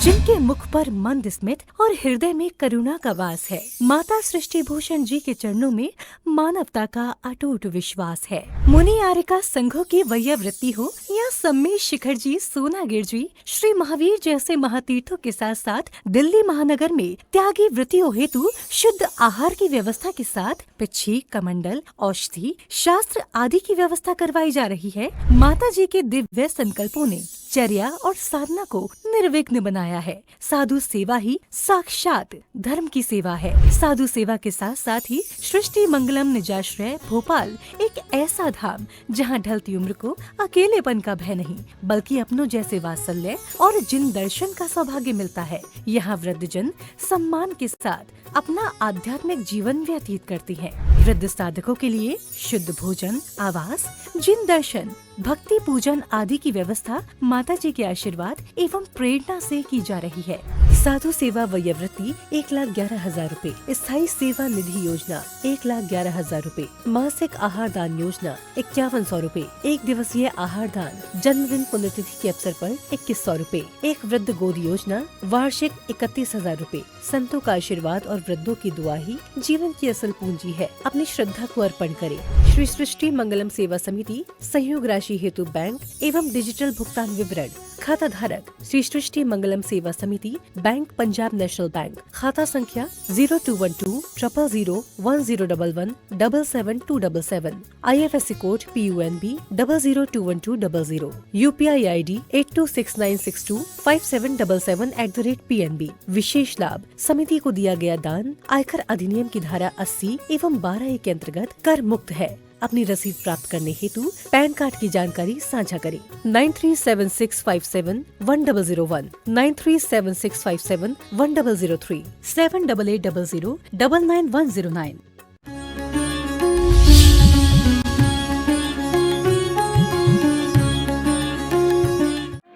जिनके मुख पर मंद स्मित और हृदय में करुणा का वास है। माता सृष्टि भूषण जी के चरणों में मानवता का अटूट विश्वास है। मुनि आर्यका संघों की वैयावृत्ति हो या सम्मेश शिखर जी, सोनागिर जी, श्री महावीर जैसे महातीर्थों के साथ साथ दिल्ली महानगर में त्यागी वृत्तियों हेतु शुद्ध आहार की व्यवस्था के साथ पिच्छी, कमंडल, औषधि, शास्त्र आदि की व्यवस्था करवाई जा रही है। माता जी के दिव्य संकल्पों ने चर्या और साधना को निर्विघ्न बनाया है। साधु सेवा ही साक्षात धर्म की सेवा है। साधु सेवा के साथ साथ ही सृष्टि मंगलम निजाश्रय भोपाल एक ऐसा धाम जहां ढलती उम्र को अकेलेपन का भय नहीं, बल्कि अपनों जैसे वात्सल्य और जिन दर्शन का सौभाग्य मिलता है। यहाँ वृद्धजन सम्मान के साथ अपना आध्यात्मिक जीवन व्यतीत करती हैं। वृद्ध साधकों के लिए शुद्ध भोजन, आवास, जिन दर्शन, भक्ति पूजन आदि की व्यवस्था माता जी के आशीर्वाद एवं प्रेरणा से की जा रही है। साधु सेवा वयोवृत्ति 1,11,000 रूपए, स्थायी सेवा निधि योजना 1,11,000 रूपए, मासिक आहार दान योजना 5100 रूपए, एक दिवसीय आहार दान जन्मदिन पुण्यतिथि के अवसर पर 2100 रूपए, एक वृद्ध गोद योजना वार्षिक 31,000 रूपए। संतों का आशीर्वाद और वृद्धों की दुआ ही जीवन की असल पूंजी है। अपनी श्रद्धा को अर्पण करें। श्री सृष्टि मंगलम सेवा समिति सहयोग राशि हेतु बैंक एवं डिजिटल भुगतान विवरण। खाता धारक श्री सृष्टि मंगलम सेवा समिति, बैंक पंजाब नेशनल बैंक, खाता संख्या 0212001011777277, IFSC code PUNB 0021200, UPI ID 8269625777@PNB। विशेष लाभ समिति को दिया गया दान आयकर अधिनियम की धारा 80 एवं 12A के अंतर्गत कर मुक्त है। अपनी रसीद प्राप्त करने हेतु पैन कार्ड की जानकारी साझा करें। 9376571001, 9376571003, 7800099109।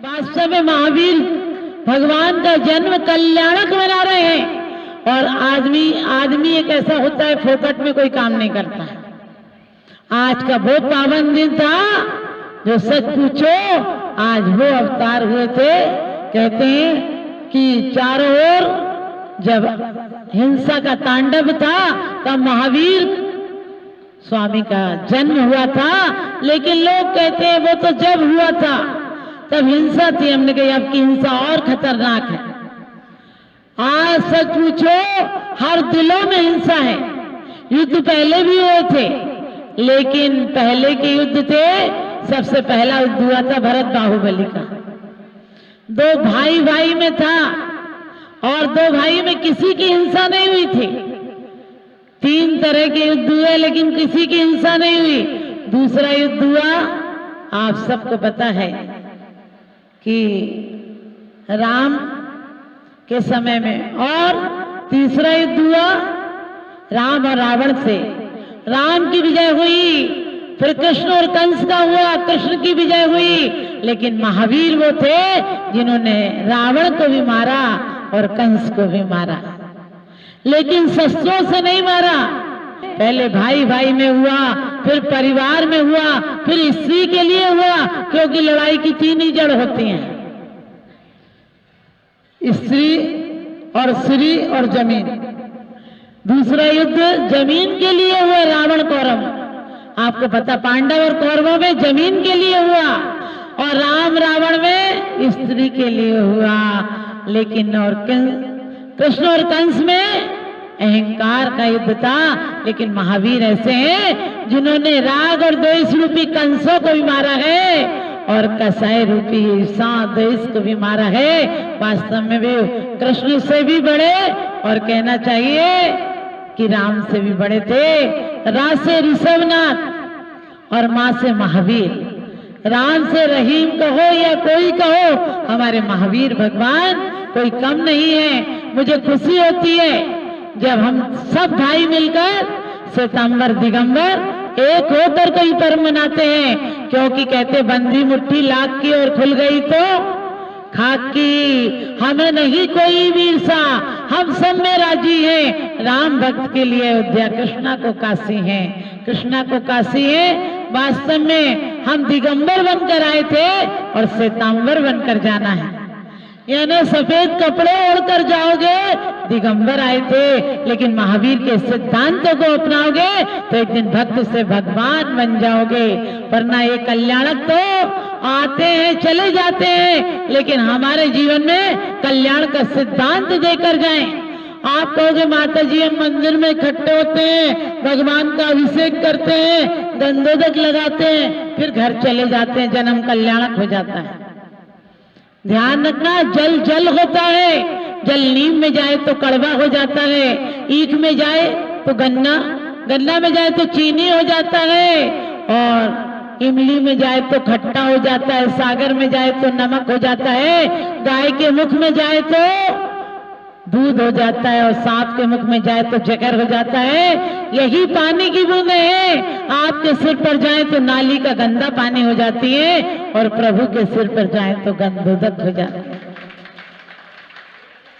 वास्तव में महावीर भगवान का जन्म कल्याणक मना रहे हैं। और आदमी एक ऐसा होता है, फोकट में कोई काम नहीं करता। आज का बहुत पावन दिन था, जो सच पूछो आज वो अवतार हुए थे। कहते हैं कि चारों ओर जब हिंसा का तांडव था तब महावीर स्वामी का जन्म हुआ था। लेकिन लोग कहते हैं वो तो जब हुआ था तब हिंसा थी। हमने कहा अब की हिंसा और खतरनाक है। आज सच पूछो हर दिलों में हिंसा है। युद्ध पहले भी हुए थे, लेकिन पहले के युद्ध थे, सबसे पहला युद्ध हुआ था भरत बाहुबली का। दो भाई में था और दो भाई में किसी की हिंसा नहीं हुई थी। 3 तरह के युद्ध हुए लेकिन किसी की हिंसा नहीं हुई। दूसरा युद्ध हुआ, आप सबको पता है कि राम के समय में, और तीसरा युद्ध हुआ राम और रावण से। राम की विजय हुई, फिर कृष्ण और कंस का हुआ, कृष्ण की विजय हुई। लेकिन महावीर वो थे जिन्होंने रावण को भी मारा और कंस को भी मारा, लेकिन शस्त्रों से नहीं मारा। पहले भाई में हुआ, फिर परिवार में हुआ, फिर स्त्री के लिए हुआ, क्योंकि लड़ाई की 3 ही जड़ होती हैं, स्त्री और श्री और जमीन। दूसरा युद्ध जमीन के लिए हुआ, रावण कौरव। आपको पता, पांडव और कौरवों में जमीन के लिए हुआ और राम रावण में स्त्री के लिए हुआ। लेकिन और कृष्ण और कंस में अहंकार का युद्ध था। लेकिन महावीर ऐसे हैं जिन्होंने राग और द्वेष रूपी कंसों को भी मारा है और कसाई रूपी द्वेष को भी मारा है। वास्तव में भी कृष्ण से भी बड़े, और कहना चाहिए कि राम से भी बड़े थे। रा से ऋषभनाथ और माँ से महावीर। राम से रहीम कहो या कोई कहो, हमारे महावीर भगवान कोई कम नहीं है। मुझे खुशी होती है जब हम सब भाई मिलकर श्वेतांबर दिगंबर एक होकर कोई पर्व मनाते हैं। क्योंकि कहते बंदी मुट्ठी लाख की और खुल गई तो खाक की, हमें नहीं कोई वीरसा, हम सब में राजी हैं। राम भक्त के लिए अयोध्या कृष्णा को काशी है, कृष्णा को काशी है। वास्तव में हम दिगंबर बनकर आए थे और श्वेतांबर बनकर जाना है। यानी सफेद कपड़े ओढ़कर जाओगे, दिगंबर आए थे, लेकिन महावीर के सिद्धांतों को अपनाओगे तो एक दिन भक्त से भगवान बन जाओगे। वरना ये कल्याणक तो आते हैं चले जाते हैं, लेकिन हमारे जीवन में कल्याण का सिद्धांत देकर जाएं। आप कहोगे माता जी हम मंदिर में इकट्ठे होते हैं, भगवान का अभिषेक करते हैं, गंधोदक लगाते हैं, फिर घर चले जाते हैं, जन्म कल्याणक हो जाता है। ध्यान रखना, जल जल होता है, जल नीम में जाए तो कड़वा हो जाता है, ईख में जाए तो गन्ना, गन्ना में जाए तो चीनी हो जाता है, और इमली में जाए तो खट्टा हो जाता है, सागर में जाए तो नमक हो जाता है, गाय के मुख में जाए तो दूध हो जाता है, और सांप के मुख में जाए तो जहर हो जाता है। यही पानी की बूंदें हैं, आपके सिर पर जाए तो नाली का गंदा पानी हो जाती है, और प्रभु के सिर पर जाए तो गंधोदक हो जाता है।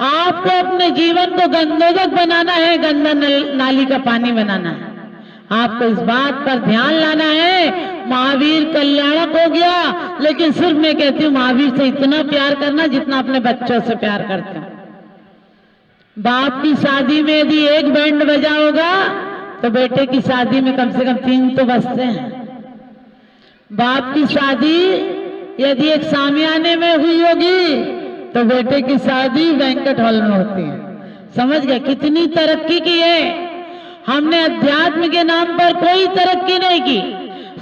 आपको अपने जीवन को गंधोदक बनाना है, गंदा नाली का पानी बनाना है। आपको इस बात पर ध्यान लाना है। महावीर कल्याणक हो गया, लेकिन सिर्फ मैं कहती हूँ महावीर से इतना प्यार करना जितना अपने बच्चों से प्यार करते हैं। बाप की शादी में यदि एक बैंड बजा होगा तो बेटे की शादी में कम से कम 3 तो बजते हैं। बाप की शादी यदि एक सामियाने में हुई होगी तो बेटे की शादी बैंक्वेट हॉल में होती है। समझ गए कितनी तरक्की की है। हमने अध्यात्म के नाम पर कोई तरक्की नहीं की,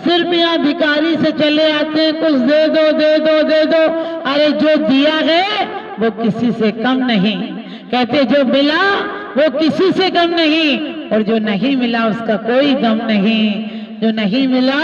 सिर्फ यहाँ भिखारी से चले आते हैं, कुछ दे दो दे दो दे दो। अरे जो दिया है वो किसी से कम नहीं, कहते जो मिला वो किसी से कम नहीं, और जो नहीं मिला उसका कोई गम नहीं, जो नहीं मिला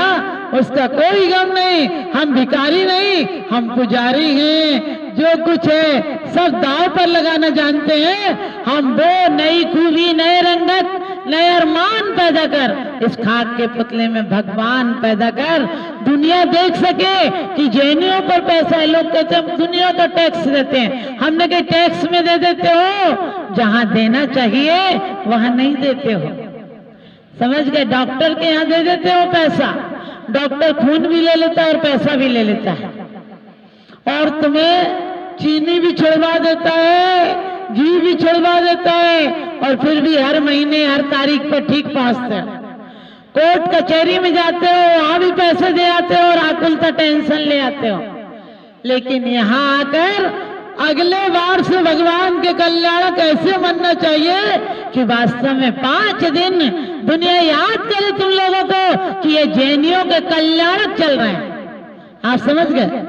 उसका कोई गम नहीं। हम भिखारी नहीं, हम पुजारी हैं। जो कुछ है सब दांव पर लगाना जानते हैं। हम वो नई खूबी, नए रंगत, नए अरमान पैदा कर, इस खाक के पुतले में भगवान पैदा कर, दुनिया देख सके कि जैनियों पर पैसा है। लोग कहते हैं दुनिया का टैक्स देते हैं, हमने कहा टैक्स में दे देते हो, जहां देना चाहिए वहां नहीं देते हो। समझ गए, डॉक्टर के यहाँ दे देते हो पैसा, डॉक्टर खून भी ले लेता है और पैसा भी ले लेता है, और तुम्हें चीनी भी छिड़वा देता है, घी भी छिड़वा देता है, और फिर भी हर महीने हर तारीख पर ठीक पहुंचते हो। कोर्ट कचहरी में जाते हो, वहां भी पैसे दे आते हो और आकुलता टेंशन ले आते हो। लेकिन यहाँ आकर अगले बार से भगवान के कल्याणक ऐसे मनना चाहिए कि वास्तव में 5 दिन दुनिया याद करे तुम लोगों को कि ये जैनियों के कल्याणक चल रहे हैं। आप समझ गए?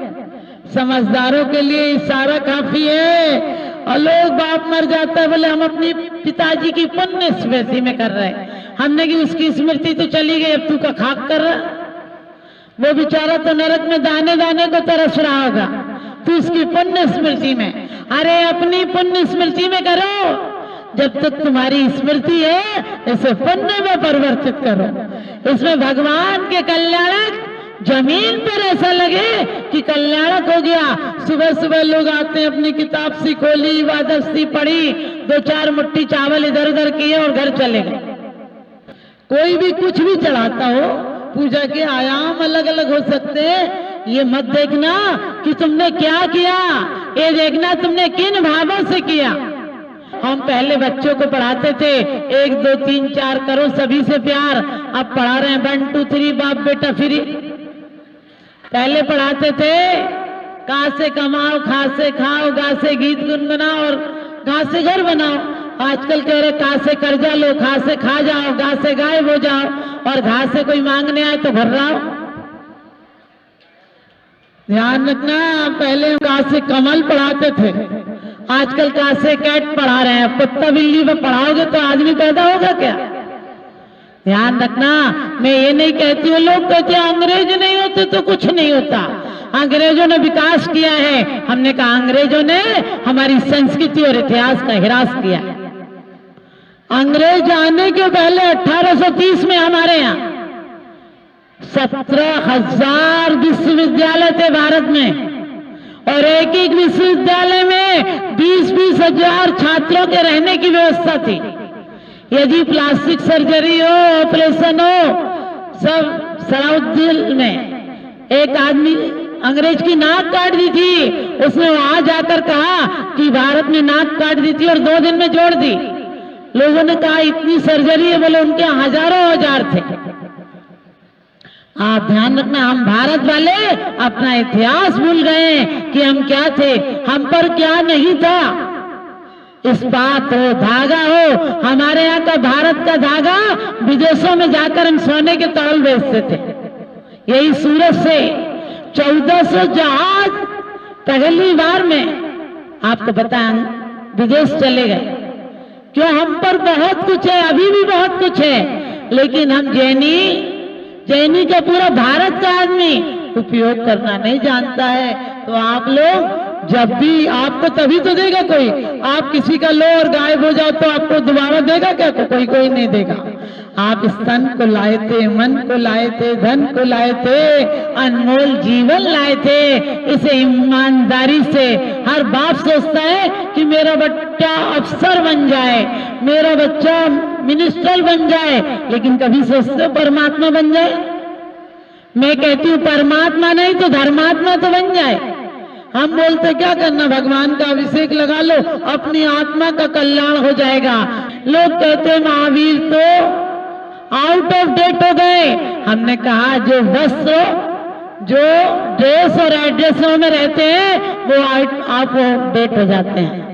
समझदारों के लिए इशारा काफी है। और लोग बाप मर जाता है, बोले हम अपनी पिताजी की पुण्य स्मृति में कर रहे हैं। हमने कि उसकी स्मृति तो चली गई, अब तू का खाक कर रहा। वो बेचारा तो नरक में दाने दाने को तरस रहा होगा, तू इसकी पुण्य स्मृति में। अरे अपनी पुण्य स्मृति में करो, जब तक तुम्हारी स्मृति है इसे पुण्य में परिवर्तित करो। इसमें भगवान के कल्याणक जमीन पर ऐसा लगे कि कल्याणक हो गया। सुबह सुबह लोग आते हैं, अपनी किताब सी खोली, इबादत सी पढ़ी, 2-4 मुट्ठी चावल इधर उधर किए और घर चले गए। कोई भी कुछ भी चढ़ाता हो, पूजा के आयाम अलग अलग हो सकते हैं। ये मत देखना कि तुमने क्या किया, ये देखना तुमने किन भावों से किया। हम पहले बच्चों को पढ़ाते थे 1 2 3 4 करो सभी से प्यार, अब पढ़ा रहे हैं 1 2 3 बाप बेटा फ्री। पहले पढ़ाते थे का से कमाओ, खा से खाओ, गा से गीत गुनगुनाओ और घा से घर बनाओ। आजकल कह रहे का से कर्जा लो, खा से खा जाओ, गा से गायब हो जाओ, और घा से कोई मांगने आए तो भर रहा हो। ध्यान रखना, पहले का से कमल पढ़ाते थे, आजकल का से कैट पढ़ा रहे हैं। कुत्ता बिल्ली में पढ़ाओगे तो आदमी पैदा होगा क्या? ध्यान रखना, मैं ये नहीं कहती हूँ, लोग कहते हैं अंग्रेज नहीं होते तो कुछ नहीं होता। अंग्रेजों ने विकास किया है, हमने कहा अंग्रेजों ने हमारी संस्कृति और इतिहास का ह्रास किया है। अंग्रेज आने के पहले 1830 में हमारे यहाँ 17,000 विश्वविद्यालय थे भारत में, और एक एक विश्वविद्यालय में 20-20 हजार छात्रों के रहने की व्यवस्था थी। यदि प्लास्टिक सर्जरी हो, ऑपरेशन हो, सब सलाउद्दीन में एक आदमी अंग्रेज की नाक काट दी थी, उसने वहां जाकर कहा कि भारत में नाक काट दी थी और 2 दिन में जोड़ दी। लोगों ने कहा इतनी सर्जरी है, बोले उनके हजारों हजार थे। आप ध्यान रखना, हम भारत वाले अपना इतिहास भूल गए कि हम क्या थे, हम पर क्या नहीं था। इस्पात हो, धागा हो, हमारे यहाँ का भारत का धागा विदेशों में जाकर हम सोने के तौल बेचते थे। यही सूरत से 1400 जहाज पहली बार में आपको बताएं विदेश चले गए। क्यों? हम पर बहुत कुछ है, अभी भी बहुत कुछ है, लेकिन हम जैनी का पूरा भारत का आदमी उपयोग करना नहीं जानता है। तो आप लोग जब भी, आपको तभी तो देगा कोई, आप किसी का लो और गायब हो जाओ तो आपको दोबारा देगा क्या? कोई नहीं देगा। आप इस तन को लाए थे, मन को लाए थे, धन को लाए थे, अनमोल जीवन लाए थे। इसे ईमानदारी से हर बाप सोचता है कि मेरा बच्चा अफसर बन जाए, मेरा बच्चा मिनिस्टर बन जाए, लेकिन कभी सोचते हो परमात्मा बन जाए? मैं कहती हूँ परमात्मा नहीं तो धर्मात्मा तो बन जाए। हम बोलते क्या करना, भगवान का अभिषेक लगा लो, अपनी आत्मा का कल्याण हो जाएगा। लोग कहते महावीर तो आउट ऑफ डेट हो गए। हमने कहा जो वस्त्र, जो ड्रेस और एड्रेसों में रहते हैं वो आउट ऑफ डेट हो जाते हैं।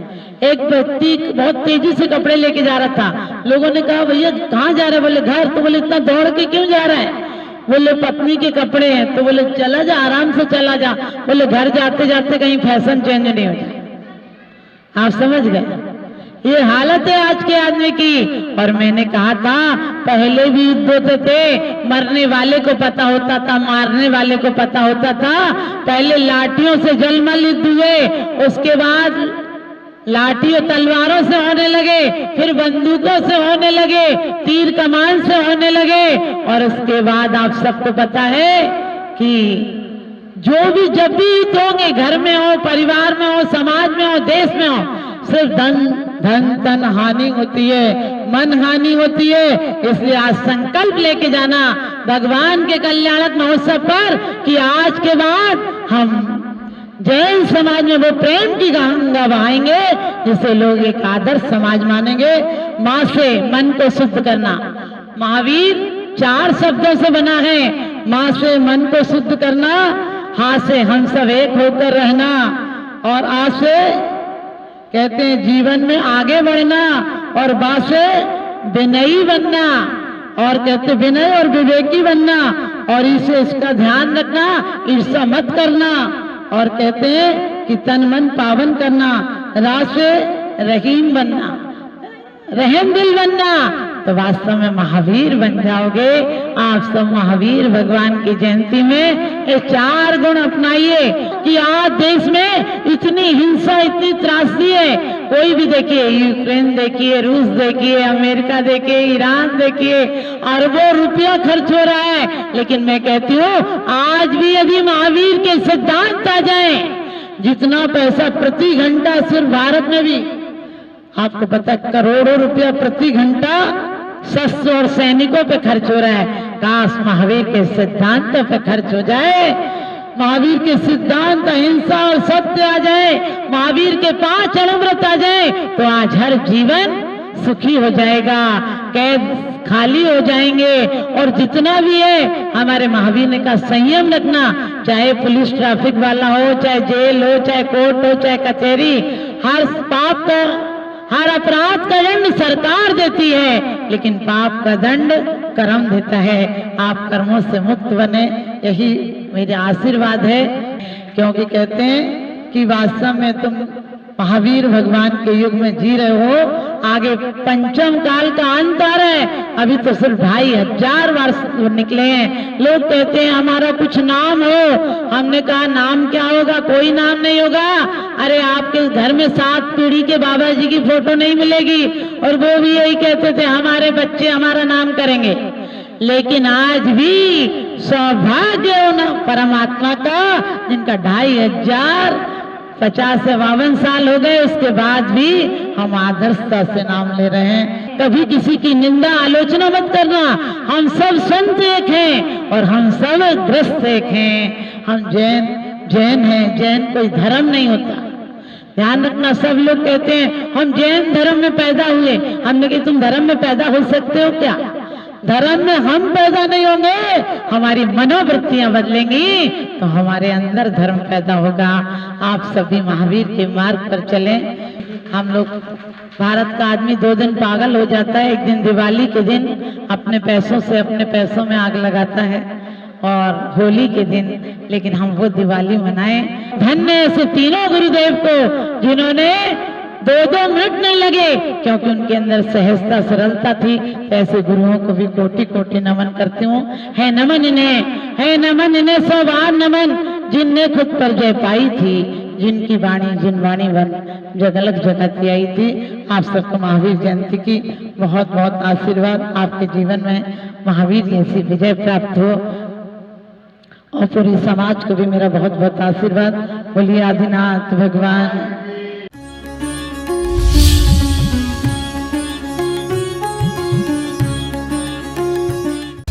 एक व्यक्ति बहुत तेजी से कपड़े लेके जा रहा था। लोगों ने कहा भैया कहाँ जा रहे? बोले घर। तो बोले इतना दौड़ के क्यों जा रहा है? बोले पत्नी के कपड़े हैं। तो बोले चला जा, आराम से चला जा। बोले घर जाते जाते कहीं फैशन चेंज नहीं हो जाए। आप समझ गए? ये हालत है आज के आदमी की। और मैंने कहा था पहले भी युद्ध होते थे, मरने वाले को पता होता था, मारने वाले को पता होता था। पहले लाठियों से जलमल युद्ध हुए, उसके बाद लाठी और तलवारों से होने लगे, फिर बंदूकों से होने लगे, तीर कमान से होने लगे। और उसके बाद आप सबको पता है कि जो भी जब भी युद्ध होंगे, घर में हो, परिवार में हो, समाज में हो, देश में हो, सिर्फ धन तन हानि होती है, मन हानि होती है। इसलिए आज संकल्प लेके जाना भगवान के कल्याणक महोत्सव पर कि आज के बाद हम जैन समाज में वो प्रेम की गंगा बहाएंगे जिसे लोग एक आदर्श समाज मानेंगे। माँ से मन को शुद्ध करना, महावीर 4 शब्दों से बना है। माँ से मन को शुद्ध करना, हा से हम सब एक होकर रहना, और आ से कहते हैं जीवन में आगे बढ़ना, और बा से विनयी बनना, और कहते विनय और विवेकी बनना, और इसे इसका ध्यान रखना, ईर्ष्या मत करना, और कहते हैं कि तन मन पावन करना, रा से रहीम बनना, रहम दिल बनना। तो वास्तव में महावीर बन जाओगे आप सब। महावीर भगवान की जयंती में ये 4 गुण अपनाइए कि आज देश में इतनी हिंसा, इतनी त्रासदी है। कोई भी देखिए, यूक्रेन देखिए, रूस देखिए, अमेरिका देखिए, ईरान देखिए, अरबों रुपया खर्च हो रहा है। लेकिन मैं कहती हूँ आज भी यदि महावीर के सिद्धांत आ जाए, जितना पैसा प्रति घंटा सिर्फ भारत में भी आपको पता करोड़ों रुपया प्रति घंटा शस्त्र और सैनिकों पे खर्च हो रहा है। काश महावीर के सिद्धांतों पे खर्च हो जाए, महावीर के सिद्धांत अहिंसा और सत्य आ जाए, महावीर के 5 अणुव्रत आ जाए, तो आज हर जीवन सुखी हो जाएगा, कैद खाली हो जाएंगे। और जितना भी है हमारे महावीर ने कहा संयम रखना, चाहे पुलिस ट्रैफिक वाला हो, चाहे जेल हो, चाहे कोर्ट हो, चाहे कचहरी, हर पाप का, हर अपराध का दंड सरकार देती है, लेकिन पाप का दंड कर्म देता है। आप कर्मों से मुक्त बने, यही मेरे आशीर्वाद है। क्योंकि कहते हैं कि वास्तव में तुम महावीर भगवान के युग में जी रहे हो, आगे पंचम काल का अंत आ रहा है। अभी तो सिर्फ 2500 वर्ष निकले हैं। लोग कहते हैं हमारा कुछ नाम हो। हमने कहा नाम क्या होगा? कोई नाम नहीं होगा। अरे आपके घर में 7 पीढ़ी के बाबा जी की फोटो नहीं मिलेगी, और वो भी यही कहते थे हमारे बच्चे हमारा नाम करेंगे। लेकिन आज भी सौभाग्य उन परमात्मा का जिनका 2500 50 से 52 साल हो गए, उसके बाद भी हम आदर्शता से नाम ले रहे हैं। कभी किसी की निंदा आलोचना मत करना। हम सब संत एक हैं और हम सब ग्रस्त एक हैं। हम जैन जैन है। जैन कोई धर्म नहीं होता, ध्यान रखना। सब लोग कहते हैं हम जैन धर्म में पैदा हुए। हमने कहा तुम धर्म में पैदा हो सकते हो क्या? धर्म में हम पैदा नहीं होंगे, हमारी मनोवृत्तियां बदलेंगी तो हमारे अंदर धर्म पैदा होगा। आप सभी महावीर के मार्ग पर चलें। हम लोग, भारत का आदमी 2 दिन पागल हो जाता है। एक दिन दिवाली के दिन अपने पैसों से अपने पैसों में आग लगाता है, और होली के दिन, लेकिन हम वो दिवाली मनाएं। धन्य ऐसे तीनों गुरुदेव को जिन्होंने 2-2 मिनट नहीं लगे, क्योंकि उनके अंदर सहजता सरलता थी। तो ऐसे गुरुओं को भी कोटि कोटि नमन करती हूँ। है नमन इन्हें, है नमन इन्हें 100 बार नमन, जिनने खुद पर जय पाई थी, जिनकी वाणी जिन वाणी बन जगलग जगत आई थी। आप सबको महावीर जयंती की बहुत बहुत आशीर्वाद। आपके जीवन में महावीर जैसी विजय प्राप्त हो, और पूरी समाज को भी मेरा बहुत बहुत आशीर्वाद। बोलिए आदिनाथ भगवान।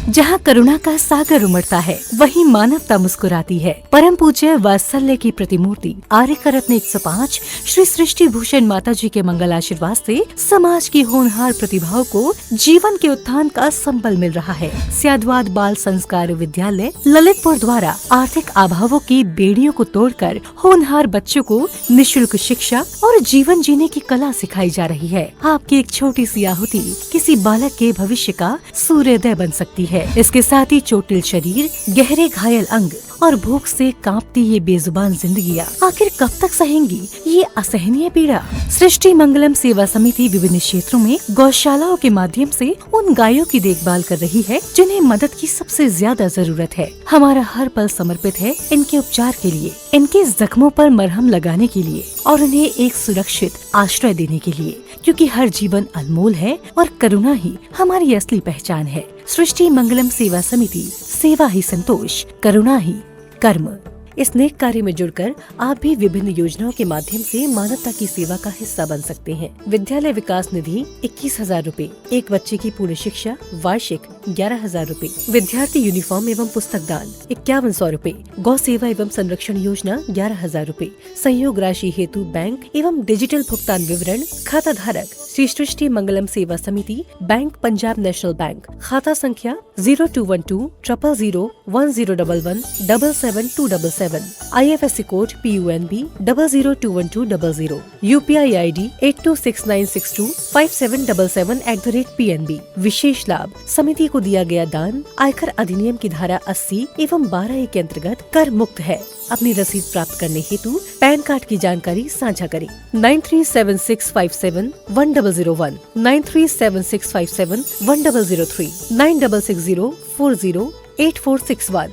जहाँ करुणा का सागर उमड़ता है, वहीं मानवता मुस्कुराती है। परम पूज्य वात्सल्य की प्रतिमूर्ति आर्यका रत्न 105 श्री सृष्टि भूषण माता जी के मंगल आशीर्वाद से समाज की होनहार प्रतिभाओं को जीवन के उत्थान का संबल मिल रहा है। स्याद्वाद बाल संस्कार विद्यालय ललितपुर द्वारा आर्थिक अभावों की बेड़ियों को तोड़कर होनहार बच्चों को निःशुल्क शिक्षा और जीवन जीने की कला सिखाई जा रही है। आपकी एक छोटी सी आहुति किसी बालक के भविष्य का सूर्योदय बन सकती है। इसके साथ ही चोटिल शरीर, गहरे घायल अंग और भूख से कांपती ये बेजुबान जिंदगियां आखिर कब तक सहेंगी ये असहनीय पीड़ा? सृष्टि मंगलम सेवा समिति विभिन्न क्षेत्रों में गौशालाओं के माध्यम से उन गायों की देखभाल कर रही है जिन्हें मदद की सबसे ज्यादा जरूरत है। हमारा हर पल समर्पित है इनके उपचार के लिए, इनके जख्मों पर मरहम लगाने के लिए और उन्हें एक सुरक्षित आश्रय देने के लिए, क्योंकि हर जीवन अनमोल है और करुणा ही हमारी असली पहचान है। सृष्टि मंगलम सेवा समिति, सेवा ही संतोष, करुणा ही कर्म। इस नेक कार्य में जुड़कर आप भी विभिन्न योजनाओं के माध्यम से मानवता की सेवा का हिस्सा बन सकते हैं। विद्यालय विकास निधि 21,000 रूपए, एक बच्चे की पूर्ण शिक्षा वार्षिक 11,000 रूपए, विद्यार्थी यूनिफॉर्म एवं पुस्तक दान 5100 रूपए, गौ सेवा एवं संरक्षण योजना 11,000 रूपए, संयोग राशि हेतु बैंक एवं डिजिटल भुगतान विवरण, खाता धारक श्री सृष्टि मंगलम सेवा समिति, बैंक पंजाब नेशनल बैंक, खाता संख्या 0212 000 1011 77277, IFSC code PUNB 0021200, UPI ID 8269625777@PNB। विशेष लाभ, समिति को दिया गया दान आयकर अधिनियम की धारा 80 एवं 12A के अंतर्गत कर मुक्त है। अपनी रसीद प्राप्त करने हेतु पैन कार्ड की जानकारी साझा करें। 9376571001, 9376571003, 9660408461।